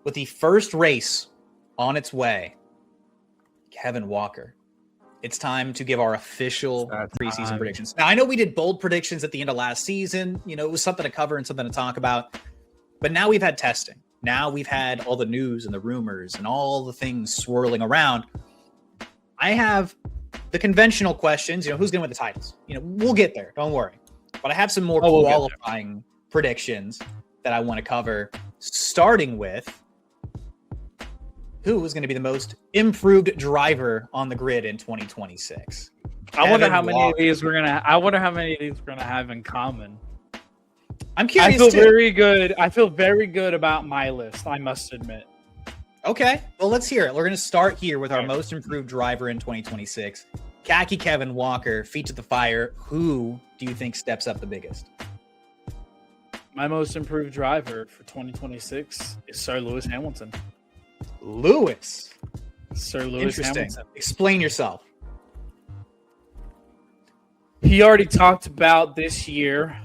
with the first race on its way, Kevin Walker, it's time to give our official preseason predictions. Now, I know we did bold predictions at the end of last season. You know, it was something to cover and something to talk about. But now we've had testing. Now we've had all the news and the rumors and all the things swirling around. I have the conventional questions. You know, who's going to win the titles? You know, we'll get there. Don't worry. But I have some more qualifying predictions that I want to cover, starting with who is going to be the most improved driver on the grid in 2026. I wonder how many of these we're gonna have in common. I'm curious. I feel very good about my list, I must admit. Okay, well, let's hear it. We're going to start here with our most improved driver in 2026. Khaki Kevin Walker, feet to the fire. Who do you think steps up the biggest? My most improved driver for 2026 is Sir Lewis Hamilton. Sir Lewis Hamilton. Explain yourself. He already talked about this year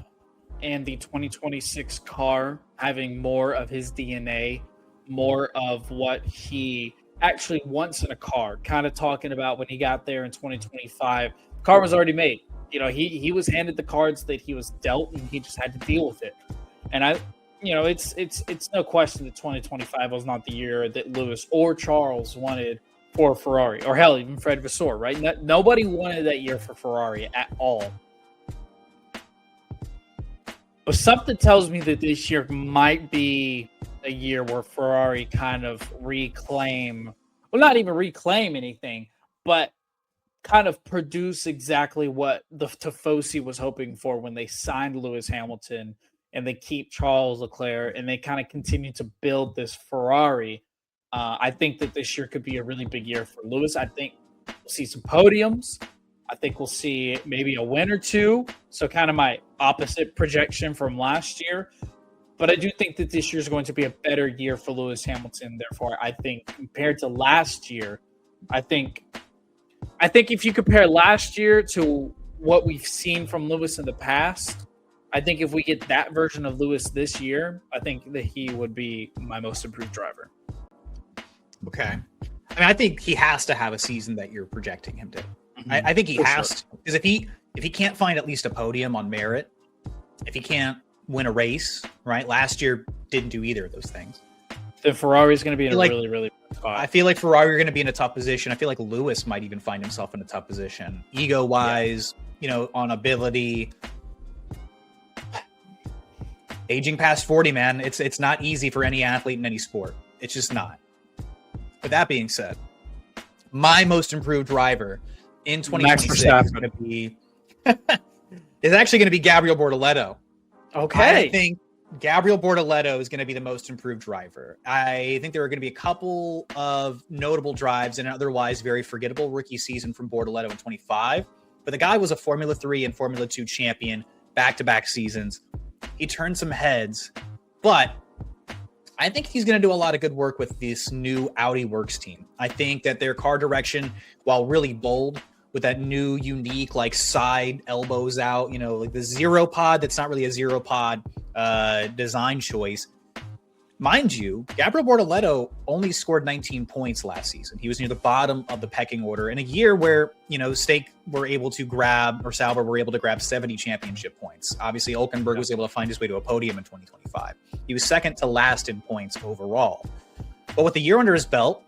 and the 2026 car having more of his DNA, more of what he actually wants in a car. Kind of talking about when he got there in 2025, the car was already made. You know, he was handed the cards that he was dealt, and he just had to deal with it. And it's no question that 2025 was not the year that Lewis or Charles wanted for Ferrari, or hell, even Fred Vasseur, right? Nobody wanted that year for Ferrari at all. But something tells me that this year might be a year where Ferrari kind of not even reclaim anything, but kind of produce exactly what the Tifosi was hoping for when they signed Lewis Hamilton and they keep Charles Leclerc and they kind of continue to build this Ferrari. I think that this year could be a really big year for Lewis. I think we'll see some podiums. I think we'll see maybe a win or two. So kind of my opposite projection from last year. But I do think that this year is going to be a better year for Lewis Hamilton. Therefore, I think compared to last year, I think if you compare last year to what we've seen from Lewis in the past, I think if we get that version of Lewis this year, I think that he would be my most improved driver. Okay. I mean, I think he has to have a season that you're projecting him to. Mm-hmm. I think he has to. Because if he can't find at least a podium on merit, if he can't win a race, right? Last year didn't do either of those things. Then Ferrari's going to be in a really, really bad spot. I feel like Ferrari are going to be in a tough position. I feel like Lewis might even find himself in a tough position. Ego-wise, you know, on ability. Aging past 40, man, it's not easy for any athlete in any sport. It's just not. With that being said, my most improved driver in 2026 is going to be is actually going to be Gabriel Bortoleto. Okay. I think Gabriel Bortoleto is going to be the most improved driver. I think there are going to be a couple of notable drives and otherwise very forgettable rookie season from Bortoleto in 25. But the guy was a Formula 3 and Formula 2 champion back-to-back seasons. He turned some heads, but I think he's going to do a lot of good work with this new Audi Works team. I think that their car direction, while really bold, with that new, unique, like side elbows out, you know, like the zero pod, that's not really a zero pod design choice. Mind you, Gabriel Bortoleto only scored 19 points last season. He was near the bottom of the pecking order in a year where, you know, Stake were able to grab, or Sauber were able to grab 70 championship points. Obviously, Hülkenberg was able to find his way to a podium in 2025. He was second to last in points overall. But with the year under his belt,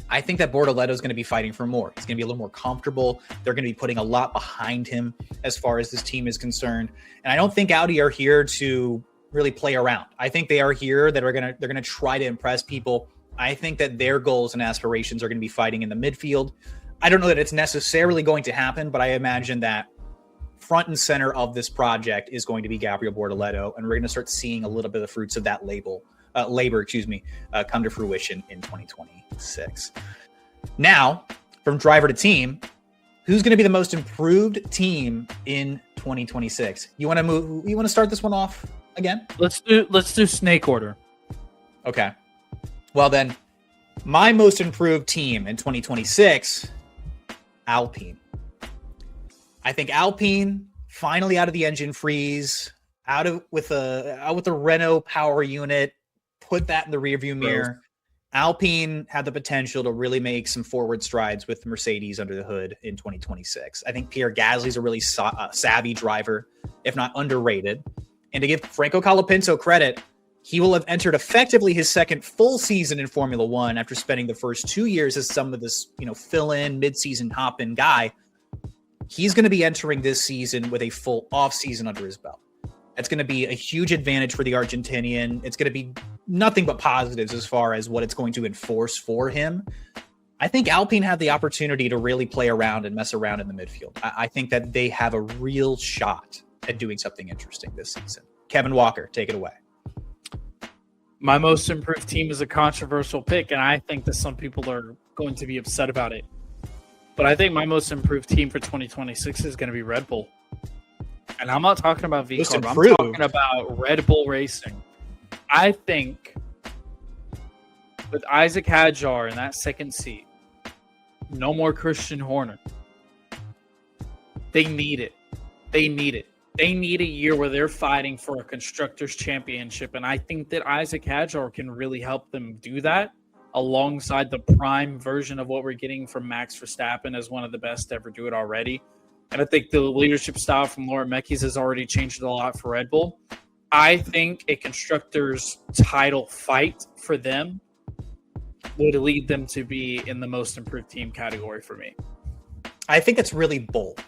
I think that Bortoleto is going to be fighting for more. He's going to be a little more comfortable. They're going to be putting a lot behind him as far as this team is concerned. And I don't think Audi are here to really play around. I think they are here that they're going to try to impress people. I think that their goals and aspirations are going to be fighting in the midfield. I don't know that it's necessarily going to happen, but I imagine that front and center of this project is going to be Gabriel Bortoleto, and we're going to start seeing a little bit of the fruits of that labor, come to fruition in 2026. Now, from driver to team, who's going to be the most improved team in 2026? You want to start this one off again? Let's do snake order. Okay. Well then, my most improved team in 2026, Alpine. I think Alpine finally out of the engine freeze, out with the Renault power unit, put that in the rearview mirror. Alpine had the potential to really make some forward strides with Mercedes under the hood in 2026. I think Pierre Gasly's a really savvy driver, if not underrated. And to give Franco Colapinto credit, he will have entered effectively his second full season in Formula One after spending the first 2 years as some of this, fill-in, mid-season hop-in guy. He's going to be entering this season with a full off-season under his belt. That's going to be a huge advantage for the Argentinian. It's going to be nothing but positives as far as what it's going to enforce for him. I think Alpine had the opportunity to really play around and mess around in the midfield. I think that they have a real shot at doing something interesting this season. Kevin Walker, take it away. My most improved team is a controversial pick, and I think that some people are going to be upset about it. But I think my most improved team for 2026 is going to be Red Bull. And I'm not talking about VCARB. I'm talking about Red Bull Racing. I think with Isaac Hadjar in that second seat, no more Christian Horner. They need it. They need it. They need a year where they're fighting for a Constructors' Championship. And I think that Isaac Hadjar can really help them do that alongside the prime version of what we're getting from Max Verstappen as one of the best to ever do it already. And I think the leadership style from Laura Mekies has already changed a lot for Red Bull. I think a constructors title fight for them would lead them to be in the most improved team category for me. I think that's really bold,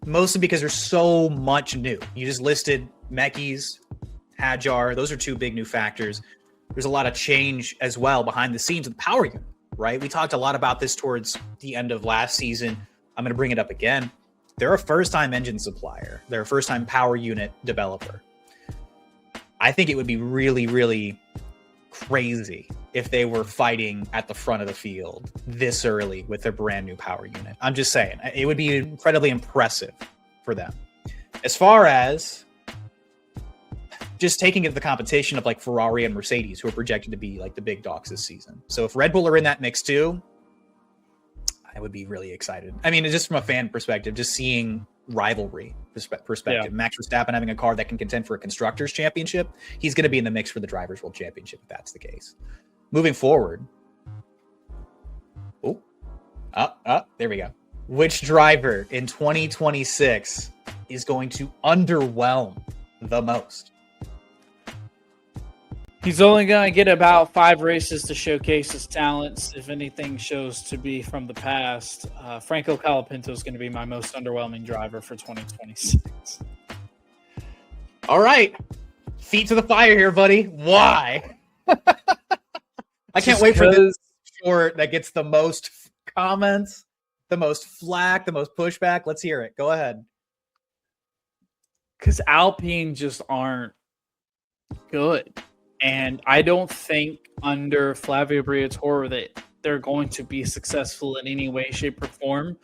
mostly because there's so much new. You just listed Mekies, Hadjar. Those are two big new factors. There's a lot of change as well behind the scenes with the power unit, right? We talked a lot about this towards the end of last season. I'm going to bring it up again. They're a first-time engine supplier. They're a first-time power unit developer. I think it would be really, really crazy if they were fighting at the front of the field this early with their brand new power unit. I'm just saying, it would be incredibly impressive for them. As far as just taking it to the competition of like Ferrari and Mercedes, who are projected to be like the big dogs this season. So if Red Bull are in that mix too, I would be really excited. I mean, just from a fan perspective, just seeing rivalry perspective. Yeah. Max Verstappen having a car that can contend for a Constructors' Championship, he's going to be in the mix for the Drivers' World Championship if that's the case. Moving forward. There we go. Which driver in 2026 is going to underwhelm the most? He's only going to get about 5 races to showcase his talents. If anything shows to be from the past, Franco Colapinto is going to be my most underwhelming driver for 2026. All right. Feet to the fire here, buddy. Why? I can't wait for this short that gets the most comments, the most flack, the most pushback. Let's hear it. Go ahead. Because Alpine just aren't good. And I don't think under Flavio Briatore that they're going to be successful in any way, shape, or form.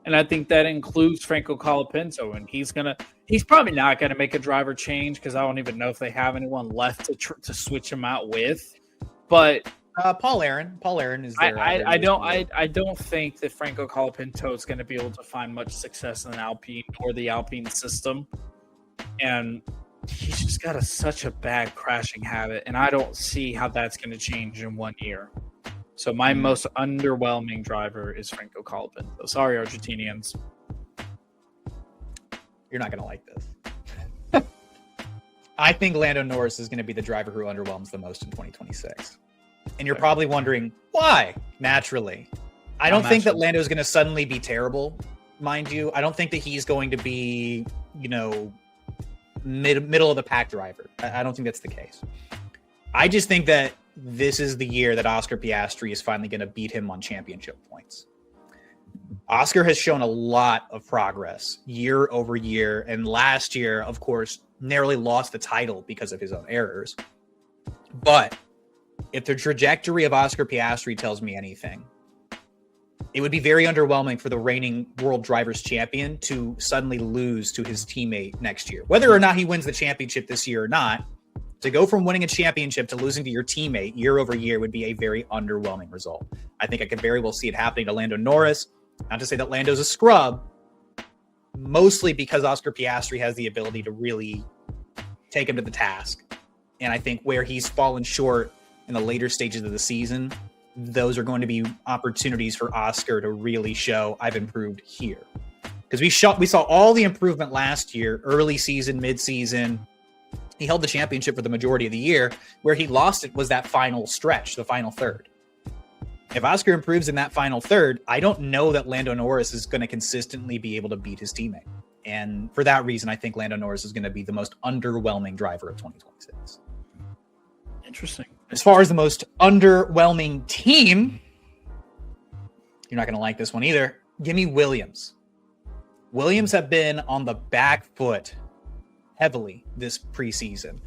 And I think that includes Franco Colapinto. And he's probably not going to make a driver change because I don't even know if they have anyone left to switch him out with. But Paul Aaron is there. I don't think that Franco Colapinto is going to be able to find much success in Alpine or the Alpine system. And he's just got such a bad crashing habit, and I don't see how that's going to change in 1 year. So my most underwhelming driver is Franco Colapinto. Sorry, Argentinians. You're not going to like this. I think Lando Norris is going to be the driver who underwhelms the most in 2026. And you're probably wondering, why? Naturally. I don't think that Lando is going to suddenly be terrible, mind you. I don't think that he's going to be, middle of the pack driver. I don't think that's the case. I just think that this is the year that Oscar Piastri is finally going to beat him on championship points. Oscar has shown a lot of progress year over year, and last year, of course, narrowly lost the title because of his own errors. But if the trajectory of Oscar Piastri tells me anything, it would be very underwhelming for the reigning World Drivers' Champion to suddenly lose to his teammate next year. Whether or not he wins the championship this year or not, to go from winning a championship to losing to your teammate year over year would be a very underwhelming result. I think I could very well see it happening to Lando Norris. Not to say that Lando's a scrub, mostly because Oscar Piastri has the ability to really take him to the task. And I think where he's fallen short in the later stages of the season, those are going to be opportunities for Oscar to really show I've improved here. Because we saw all the improvement last year, early season, mid-season. He held the championship for the majority of the year. Where he lost it was that final stretch, the final third. If Oscar improves in that final third, I don't know that Lando Norris is going to consistently be able to beat his teammate. And for that reason, I think Lando Norris is going to be the most underwhelming driver of 2026. Interesting. As far as the most underwhelming team, you're not going to like this one either. Give me Williams. Williams have been on the back foot heavily this preseason.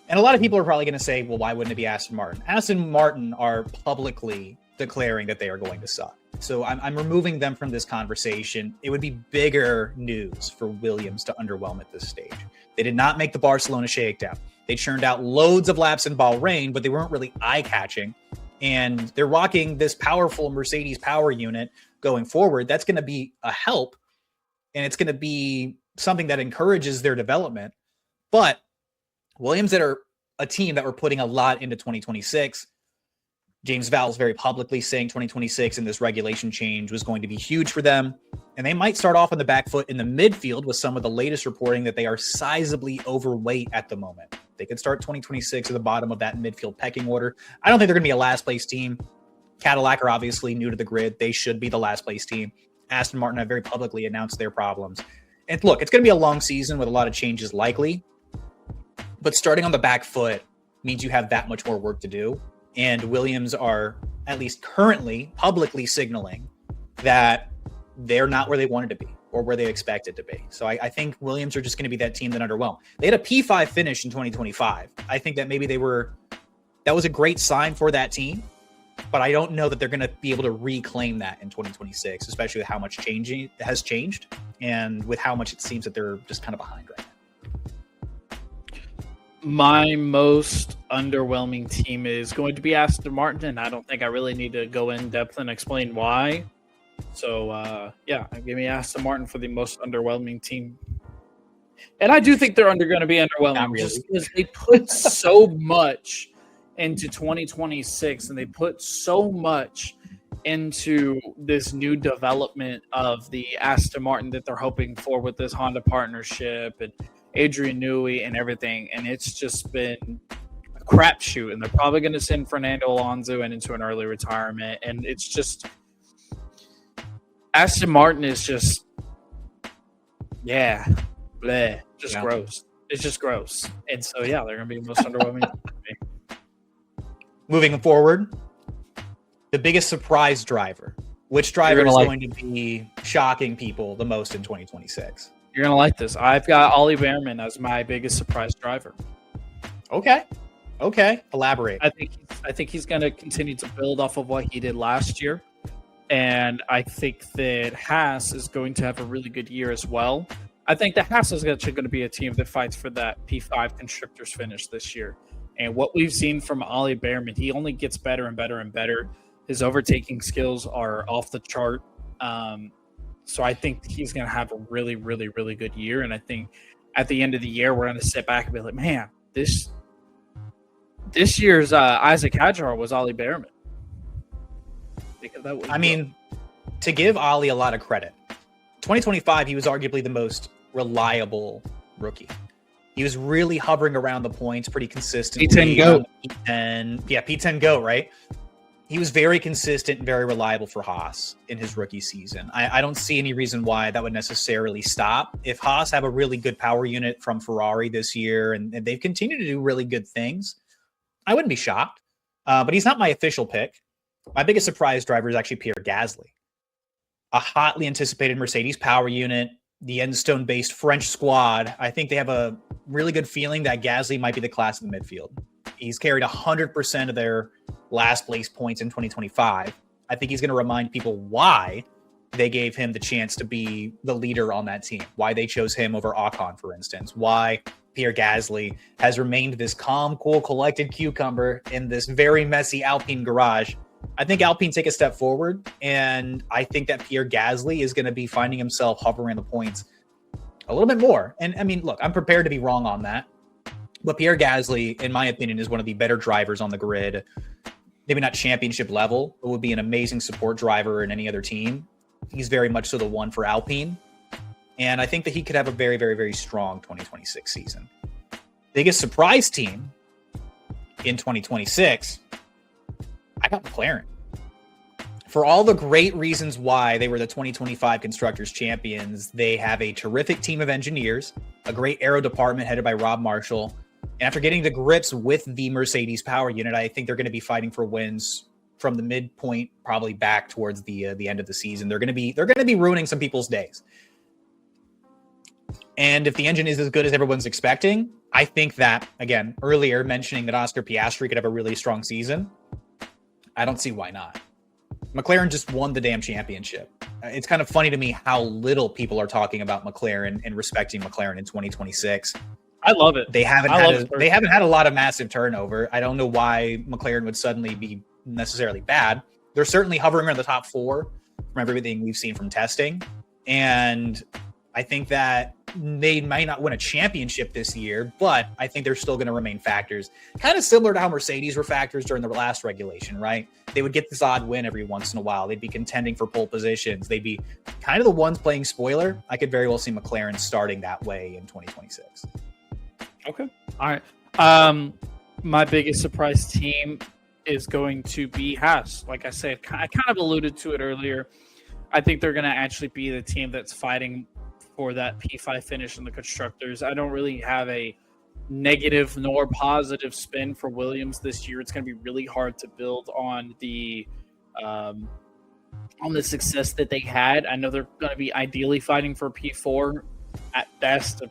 And a lot of people are probably going to say, well, why wouldn't it be Aston Martin? Aston Martin are publicly declaring that they are going to suck. So I'm removing them from this conversation. It would be bigger news for Williams to underwhelm at this stage. They did not make the Barcelona shakedown. They churned out loads of laps in Bahrain, but they weren't really eye-catching. And they're rocking this powerful Mercedes power unit going forward. That's going to be a help, and it's going to be something that encourages their development. But Williams, that are a team that were putting a lot into 2026, James Vowles very publicly saying 2026 and this regulation change was going to be huge for them. And they might start off on the back foot in the midfield with some of the latest reporting that they are sizably overweight at the moment. They could start 2026 at the bottom of that midfield pecking order. I don't think they're going to be a last place team. Cadillac are obviously new to the grid. They should be the last place team. Aston Martin have very publicly announced their problems. And look, it's going to be a long season with a lot of changes likely. But starting on the back foot means you have that much more work to do. And Williams are, at least currently, publicly signaling that they're not where they wanted to be or where they expected to be. So I think Williams are just going to be that team that underwhelmed. They had a P5 finish in 2025. I think that maybe that was a great sign for that team, but I don't know that they're going to be able to reclaim that in 2026, especially with how much has changed and with how much it seems that they're just kind of behind right now. My most underwhelming team is going to be Aston Martin, and I don't think I really need to go in depth and explain why. So, give me Aston Martin for the most underwhelming team. And I do think they're going to be underwhelming just because they put so much into 2026, and they put so much into this new development of the Aston Martin that they're hoping for with this Honda partnership and Adrian Newey and everything, and it's just been a crapshoot. And they're probably going to send Fernando Alonso into an early retirement, and it's just Aston Martin is just gross. It's just gross, and so they're going to be the most underwhelming. Moving forward, the biggest surprise driver. Which driver is going to be shocking people the most in 2026? You're going to like this. I've got Ollie Behrman as my biggest surprise driver. Okay. Elaborate. I think he's going to continue to build off of what he did last year. And I think that Haas is going to have a really good year as well. I think that Haas is actually going to be a team that fights for that P5 constructors finish this year. And what we've seen from Ollie Behrman, he only gets better and better and better. His overtaking skills are off the chart. So I think he's going to have a really, really, really good year. And I think at the end of the year, we're going to sit back and be like, man, this year's Isaac Hadjar was Ollie Behrman. To give Ollie a lot of credit, 2025, he was arguably the most reliable rookie. He was really hovering around the points pretty consistently. P10 GOAT. P10 GOAT, right? He was very consistent and very reliable for Haas in his rookie season. I don't see any reason why that would necessarily stop. If Haas have a really good power unit from Ferrari this year and they've continued to do really good things, I wouldn't be shocked. But he's not my official pick. My biggest surprise driver is actually Pierre Gasly. A hotly anticipated Mercedes power unit, the Enstone-based French squad. I think they have a really good feeling that Gasly might be the class in the midfield. He's carried 100% of their last place points in 2025. I think he's going to remind people why they gave him the chance to be the leader on that team, why they chose him over Ocon, for instance, why Pierre Gasly has remained this calm, cool, collected cucumber in this very messy Alpine garage. I think Alpine take a step forward, and I think that Pierre Gasly is going to be finding himself hovering the points a little bit more. And look, I'm prepared to be wrong on that. But Pierre Gasly, in my opinion, is one of the better drivers on the grid. Maybe not championship level, but would be an amazing support driver in any other team. He's very much so the one for Alpine. And I think that he could have a very, very, very strong 2026 season. Biggest surprise team in 2026, I got McLaren. For all the great reasons why they were the 2025 Constructors Champions, they have a terrific team of engineers, a great aero department headed by Rob Marshall. And after getting to grips with the Mercedes power unit, I think they're going to be fighting for wins from the midpoint, probably back towards the end of the season. They're going to be ruining some people's days. And if the engine is as good as everyone's expecting, I think that, again, earlier mentioning that Oscar Piastri could have a really strong season, I don't see why not. McLaren just won the damn championship. It's kind of funny to me how little people are talking about McLaren and respecting McLaren in 2026. I love it. They haven't had a lot of massive turnover. I don't know why McLaren would suddenly be necessarily bad. They're certainly hovering around the top 4 from everything we've seen from testing. And I think that they might not win a championship this year, but I think they're still going to remain factors. Kind of similar to how Mercedes were factors during the last regulation, right? They would get this odd win every once in a while. They'd be contending for pole positions. They'd be kind of the ones playing spoiler. I could very well see McLaren starting that way in 2026. Okay. All right. My biggest surprise team is going to be Haas. Like I said, I kind of alluded to it earlier. I think they're going to actually be the team that's fighting for that P5 finish in the Constructors. I don't really have a negative nor positive spin for Williams this year. It's going to be really hard to build on the success that they had. I know they're going to be ideally fighting for P4 at best,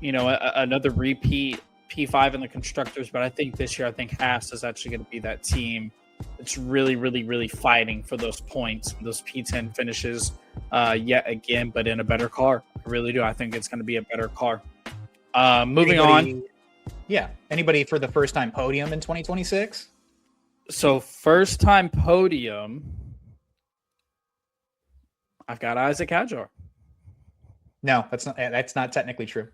another repeat P5 in the Constructors, but I think this year, Haas is actually going to be that team that's really, really, really fighting for those points, those P10 finishes yet again, but in a better car. I really do. I think it's going to be a better car. Moving on. Yeah. Anybody for the first time podium in 2026? So first time podium, I've got Isaac Hadjar. No, that's not technically true.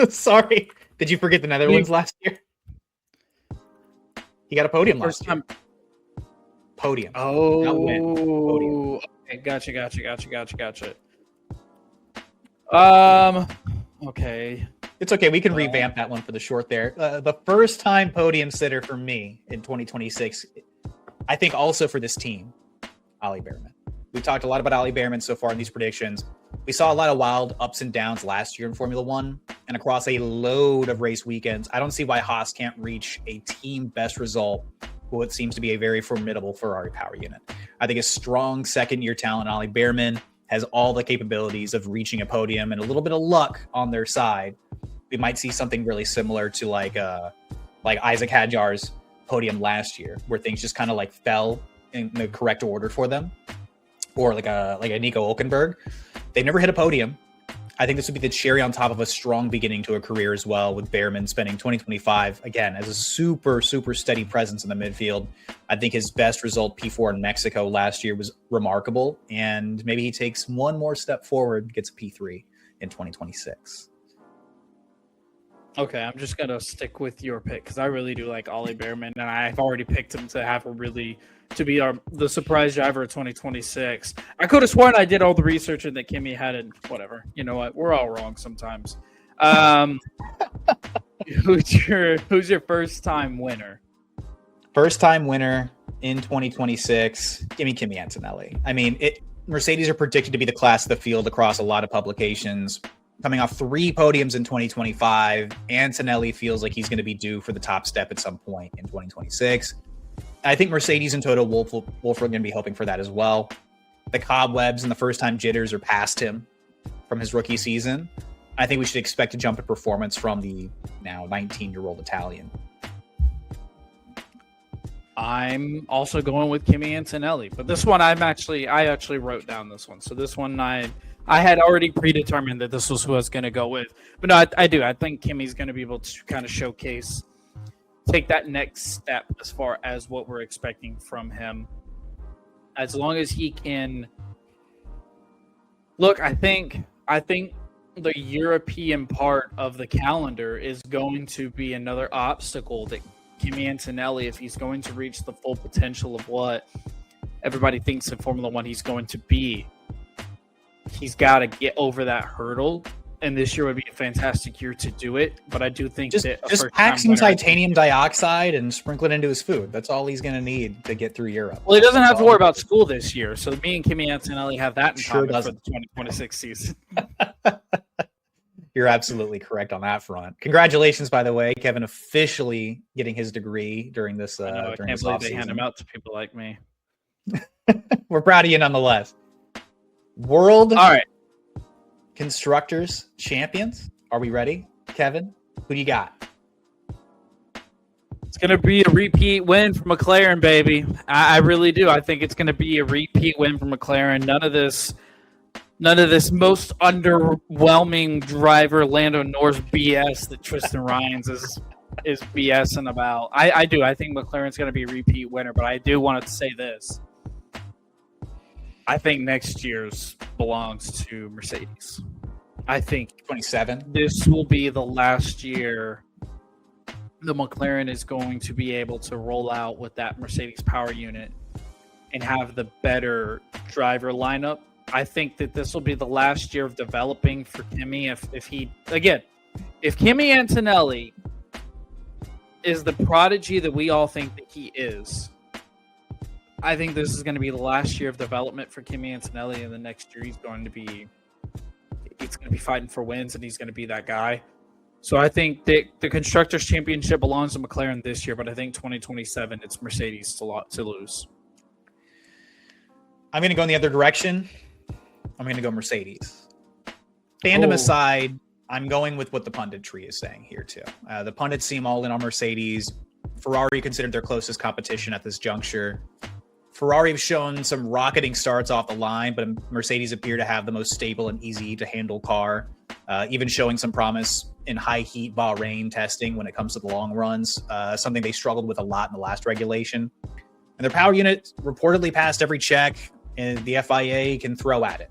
Sorry. Did you forget the Netherlands last year? He got a podium last year. Podium. Oh, not win. Podium. Okay, gotcha. Okay. It's okay. We can revamp that one for the short there. The first time podium sitter for me in 2026, I think also for this team, Ollie Behrman. We talked a lot about Ollie Behrman so far in these predictions. We saw a lot of wild ups and downs last year in Formula One and across a load of race weekends. I don't see why Haas can't reach a team best result with what seems to be a very formidable Ferrari power unit. I think a strong second-year talent, Ollie Behrman, has all the capabilities of reaching a podium and a little bit of luck on their side. We might see something really similar to like Isaac Hadjar's podium last year, where things just kind of like fell in the correct order for them, or like a Nico Hülkenberg. They've never hit a podium. I think this would be the cherry on top of a strong beginning to a career as well, with Behrman spending 2025, again, as a super, super steady presence in the midfield. I think his best result, P4 in Mexico last year, was remarkable, and maybe he takes one more step forward, gets a P3 in 2026. Okay, I'm just going to stick with your pick because I really do like Ollie Behrman, and I've already picked him to be the surprise driver of 2026. I could have sworn I did all the research and that Kimi had it. Whatever. You know what? We're all wrong sometimes. Who's your first time winner? First time winner in 2026. Give me Kimi Antonelli. I mean, Mercedes are predicted to be the class of the field across a lot of publications. Coming off 3 podiums in 2025, Antonelli feels like he's going to be due for the top step at some point in 2026. I think Mercedes and Toto Wolff are going to be hoping for that as well. The cobwebs and the first-time jitters are past him from his rookie season. I think we should expect a jump in performance from the now 19-year-old Italian. I'm also going with Kimi Antonelli, but this one I actually wrote down this one. So this one I had already predetermined that this was who I was going to go with. But no, I do. I think Kimi's going to be able to kind of take that next step as far as what we're expecting from him. As long as he can look, I think the European part of the calendar is going to be another obstacle that Kimi Antonelli, if he's going to reach the full potential of what everybody thinks in Formula One he's going to be, he's got to get over that hurdle. And this year would be a fantastic year to do it. But I do think just pack some titanium dioxide and sprinkle it into his food. That's all he's going to need to get through Europe. Well, he doesn't have to worry about school this year. So me and Kimi Antonelli have that in common for the 2026 season. You're absolutely correct on that front. Congratulations, by the way, Kevin officially getting his degree during this. I can't believe they hand him out to people like me. We're proud of you nonetheless. World All right. Constructors Champions. Are we ready, Kevin? Who do you got? It's going to be a repeat win for McLaren, baby. I really do. I think it's going to be a repeat win for McLaren. None of this most underwhelming driver Lando Norris BS that Tristan Ryan's is BSing about. I do. I think McLaren's going to be a repeat winner, but I do want to say this. I think next year's belongs to Mercedes. I think 27. This will be the last year the McLaren is going to be able to roll out with that Mercedes power unit and have the better driver lineup. I think that this will be the last year of developing for Kimi. If Kimi Antonelli is the prodigy that we all think that he is, I think this is going to be the last year of development for Kimi Antonelli, and the next year he's going to be fighting for wins, and he's going to be that guy. So I think that the Constructors' Championship belongs to McLaren this year, but I think 2027 it's Mercedes to lose. I'm going to go in the other direction. I'm going to go Mercedes. Fandom aside, I'm going with what the punditry is saying here too. The pundits seem all in on Mercedes. Ferrari considered their closest competition at this juncture. Ferrari have shown some rocketing starts off the line, but Mercedes appear to have the most stable and easy to handle car, even showing some promise in high heat Bahrain testing when it comes to the long runs, something they struggled with a lot in the last regulation. And their power unit reportedly passed every check, and the FIA can throw at it.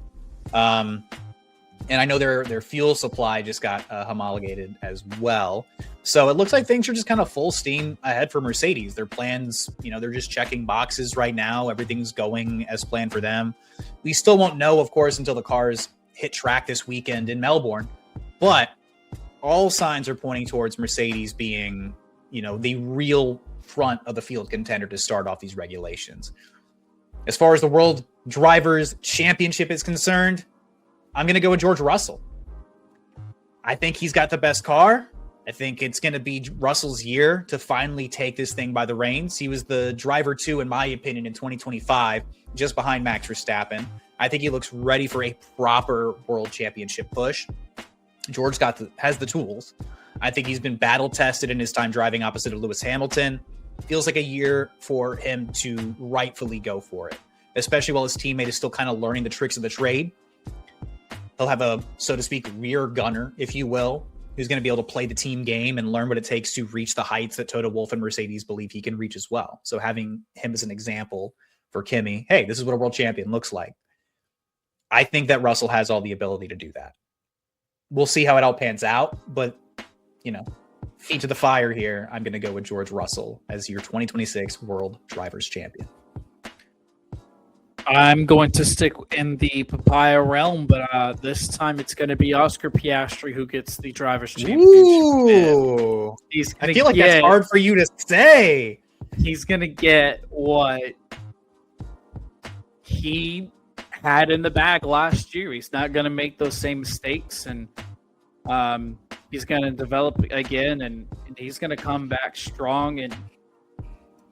And I know their fuel supply just got homologated as well. So it looks like things are just kind of full steam ahead for Mercedes. Their plans, they're just checking boxes right now. Everything's going as planned for them. We still won't know, of course, until the cars hit track this weekend in Melbourne. But all signs are pointing towards Mercedes being, the real front of the field contender to start off these regulations. As far as the World Drivers' Championship is concerned, I'm going to go with George Russell. I think he's got the best car. I think it's going to be Russell's year to finally take this thing by the reins. He was the driver 2, in my opinion, in 2025, just behind Max Verstappen. I think he looks ready for a proper World Championship push. George has the tools. I think he's been battle tested in his time driving opposite of Lewis Hamilton. Feels like a year for him to rightfully go for it, especially while his teammate is still kind of learning the tricks of the trade. He'll have a, so to speak, rear gunner, if you will, who's going to be able to play the team game and learn what it takes to reach the heights that Toto Wolff and Mercedes believe he can reach as well. So having him as an example for Kimi, hey, this is what a world champion looks like. I think that Russell has all the ability to do that. We'll see how it all pans out, but, feet to the fire here, I'm going to go with George Russell as your 2026 World Drivers' Champion. I'm going to stick in the papaya realm, but this time it's going to be Oscar Piastri who gets the Drivers' Championship. Ooh, I feel like that's hard for you to say. He's going to get what he had in the bag last year. He's not going to make those same mistakes, and he's going to develop again, and he's going to come back strong, and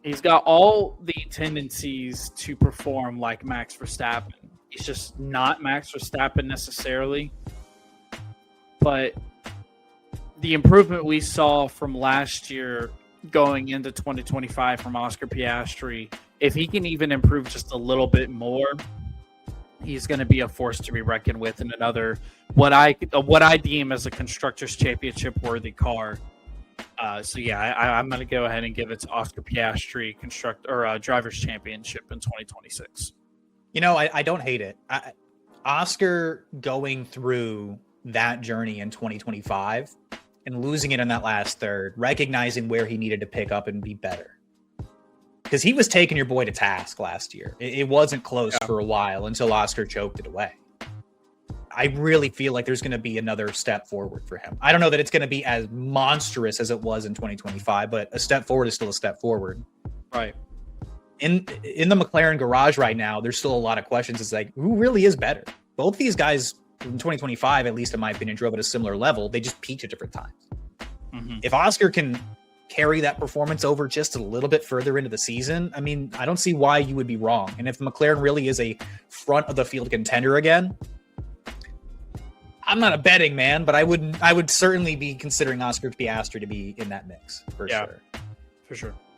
he's got all the tendencies to perform like Max Verstappen. He's just not Max Verstappen necessarily. But the improvement we saw from last year going into 2025 from Oscar Piastri, if he can even improve just a little bit more, he's going to be a force to be reckoned with in another, what I deem as a Constructors' Championship worthy car. I'm going to go ahead and give it to Oscar Piastri, Drivers' Championship in 2026. I don't hate it. Oscar going through that journey in 2025 and losing it in that last third, recognizing where he needed to pick up and be better. Because he was taking your boy to task last year. It wasn't close for a while until Oscar choked it away. I really feel like there's going to be another step forward for him. I don't know that it's going to be as monstrous as it was in 2025, but a step forward is still a step forward. Right. In the McLaren garage right now, there's still a lot of questions. It's like, who really is better? Both these guys in 2025, at least in my opinion, drove at a similar level. They just peaked at different times. Mm-hmm. If Oscar can carry that performance over just a little bit further into the season, I mean, I don't see why you would be wrong. And if McLaren really is a front of the field contender again, I'm not a betting man, but I would certainly be considering Oscar Piastri to be in that mix for sure. For sure.